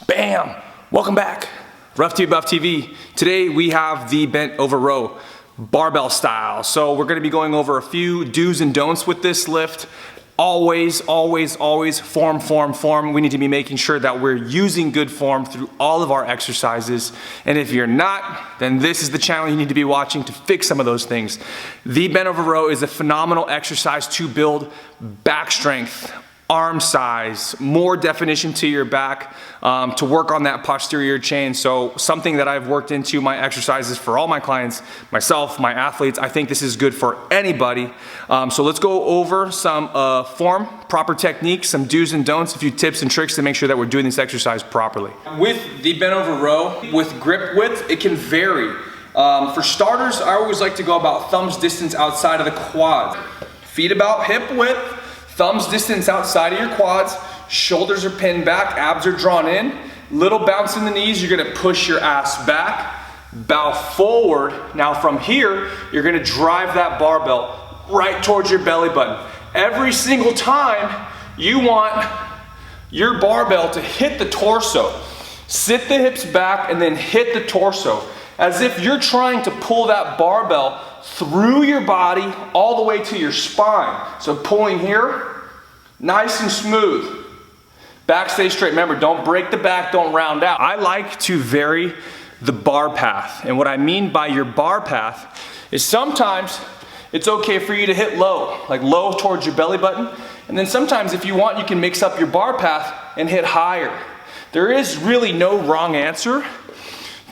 Bam! Welcome back, RoughToBeBuffTV. Today we have the bent over row, barbell style. So we're gonna be going over a few do's and don'ts with this lift. Always, always, always form, form, form. We need to be making sure that we're using good form through all of our exercises. And if you're not, then this is the channel you need to be watching to fix some of those things. The bent over row is a phenomenal exercise to build back strength, arm size, more definition to your back, to work on that posterior chain. So something that I've worked into my exercises for all my clients, myself, my athletes. I think this is good for anybody. So let's go over some form, proper techniques, some do's and don'ts, a few tips and tricks to make sure that we're doing this exercise properly. With the bent over row, with grip width, it can vary. For starters, I always like to go about thumbs distance outside of the quads. Feet about hip width, thumbs distance outside of your quads, shoulders are pinned back, abs are drawn in, little bounce in the knees, you're gonna push your ass back, bow forward. Now from here, you're gonna drive that barbell right towards your belly button. Every single time, you want your barbell to hit the torso. Sit the hips back and then hit the torso, as if you're trying to pull that barbell through your body all the way to your spine. So pulling here, nice and smooth. Back stays straight. Remember, don't break the back, don't round out. I like to vary the bar path. And what I mean by your bar path is sometimes it's okay for you to hit low, like low towards your belly button. And then sometimes if you want, you can mix up your bar path and hit higher. There is really no wrong answer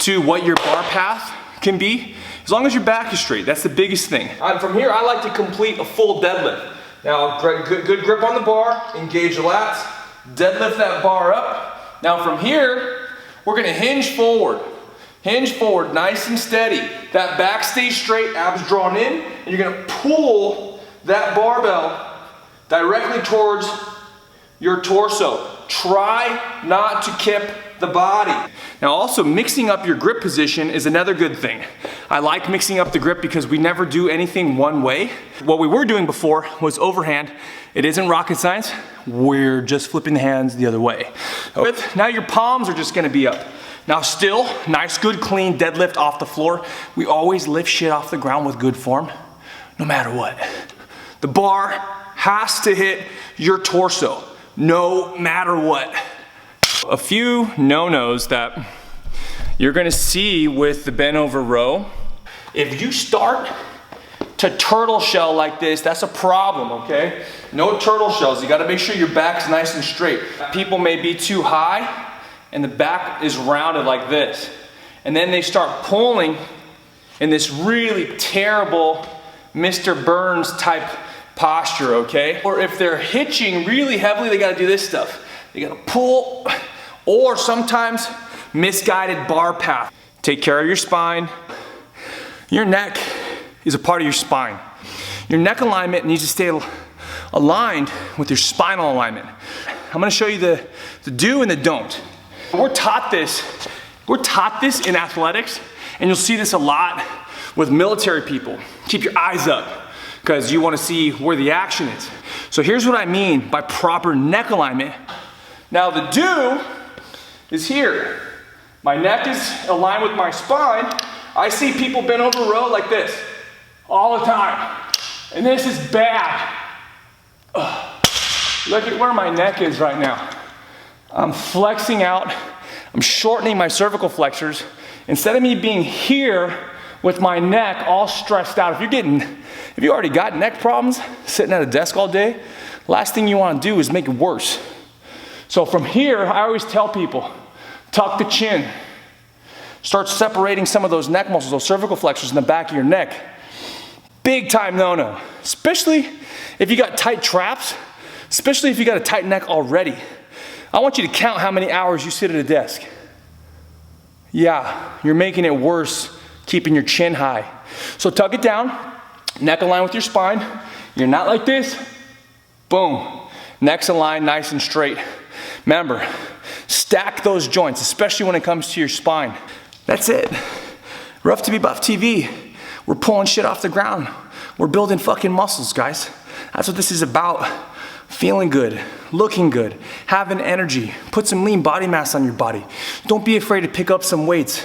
to what your bar path can be, as long as your back is straight. That's the biggest thing. From here, I like to complete a full deadlift. Now, good grip on the bar, engage the lats, deadlift that bar up. Now from here, we're gonna hinge forward, nice and steady. That back stays straight, abs drawn in, and you're gonna pull that barbell directly towards your torso. Try not to kip the body. Now also, mixing up your grip position is another good thing. I like mixing up the grip because we never do anything one way. What we were doing before was overhand. It isn't rocket science. We're just flipping the hands the other way. Now your palms are just gonna be up. Now still, nice, good, clean deadlift off the floor. We always lift shit off the ground with good form, no matter what. The bar has to hit your torso, no matter what. A few no-nos that you're gonna see with the bent over row. If you start to turtle shell like this, that's a problem, okay? No turtle shells. You gotta make sure your back's nice and straight. People may be too high and the back is rounded like this. And then they start pulling in this really terrible Mr. Burns type posture, okay? Or if they're hitching really heavily, they gotta do this stuff. They gotta pull, or sometimes misguided bar path. Take care of your spine. Your neck is a part of your spine. Your neck alignment needs to stay aligned with your spinal alignment. I'm gonna show you the do and the don't. We're taught this in athletics, and you'll see this a lot with military people. Keep your eyes up, because you wanna see where the action is. So here's what I mean by proper neck alignment. Now the do is here. My neck is aligned with my spine. I see people bent over row like this all the time. And this is bad. Look at where my neck is right now. I'm flexing out. I'm shortening my cervical flexors. Instead of me being here with my neck all stressed out, if you already got neck problems sitting at a desk all day, last thing you want to do is make it worse. So from here, I always tell people, tuck the chin. Start separating some of those neck muscles, those cervical flexors in the back of your neck. Big time no-no, especially if you got tight traps, especially if you got a tight neck already. I want you to count how many hours you sit at a desk. Yeah, you're making it worse keeping your chin high. So tuck it down, neck aligned with your spine. You're not like this, boom. Neck's aligned nice and straight. Remember, stack those joints, especially when it comes to your spine. That's it. RoughToBeBuffTV. We're pulling shit off the ground. We're building fucking muscles, guys. That's what this is about. feeling good, looking good, having energy. Put some lean body mass on your body. Don't be afraid to pick up some weights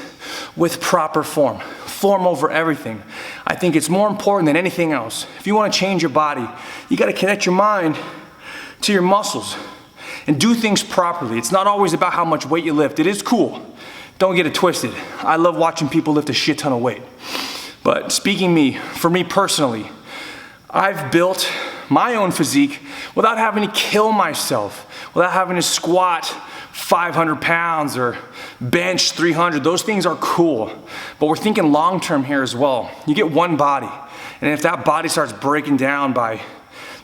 with proper form. Form over everything. I think it's more important than anything else. If you want to change your body, you got to connect your mind to your muscles and do things properly. It's not always about how much weight you lift. It is cool. Don't get it twisted. I love watching people lift a shit ton of weight. But for me personally, I've built my own physique without having to kill myself, without having to squat 500 pounds or bench 300. Those things are cool, but we're thinking long-term here as well. You get one body, and if that body starts breaking down by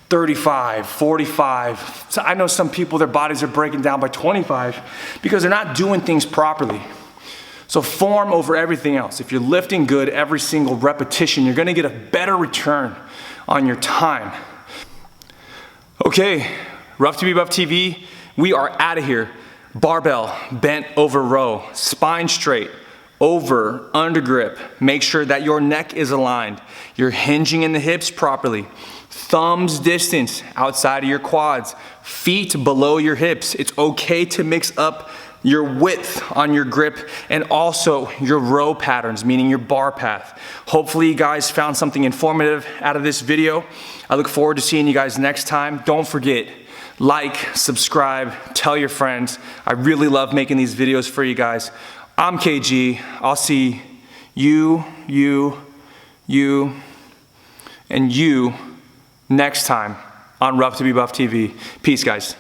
35, 45, so I know some people, their bodies are breaking down by 25 because they're not doing things properly. So form over everything else. If you're lifting good every single repetition, you're gonna get a better return on your time. Okay, RoughToBeBuffTV, we are out of here. Barbell, bent over row, spine straight, over, under grip. Make sure that your neck is aligned. You're hinging in the hips properly. Thumbs distance outside of your quads. Feet below your hips. It's okay to mix up your width on your grip and also your row patterns, meaning your bar path. Hopefully you guys found something informative out of this video. I look forward to seeing you guys next time. Don't forget, like, subscribe, tell your friends. I really love making these videos for you guys. I'm KG. I'll see you, and you next time on RoughToBeBuffTV. Peace, guys.